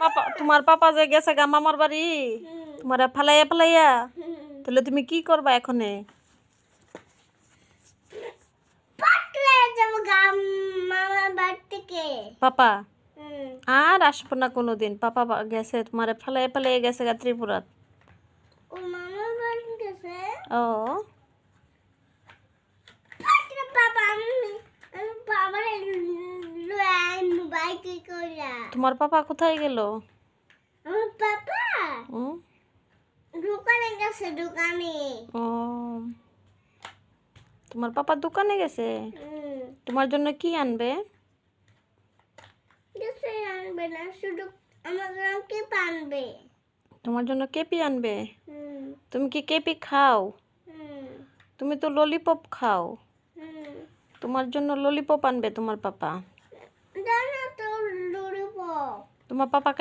পাপা তোমার পাপা যে গেছে গা মামার বাড়ি তোমার ফালাইয়া ফালাইয়া তাহলে তুমি কি করবা এখনে? পাপা আর আসবো না কোনোদিন। পাপা গেছে তোমার ফালাইয়া ফালাইয়া গেছে গা ত্রিপুরাত। ও তোমার পাপা কোথায় গেল? দোকানে গেছে। দোকানে ও তোমার পাপা দোকানে গেছে। তোমার জন্য কি আনবে? আনবে না, শুধু আমার জন্য কেপ আনবে। তোমার জন্য কেপি আনবে? তুমি কি কেপি খাও? তুমি তো ললিপপ খাও। তোমার জন্য ললিপপ আনবে তোমার পাপা। জানো তো ললিপপ তোমার পাপাকে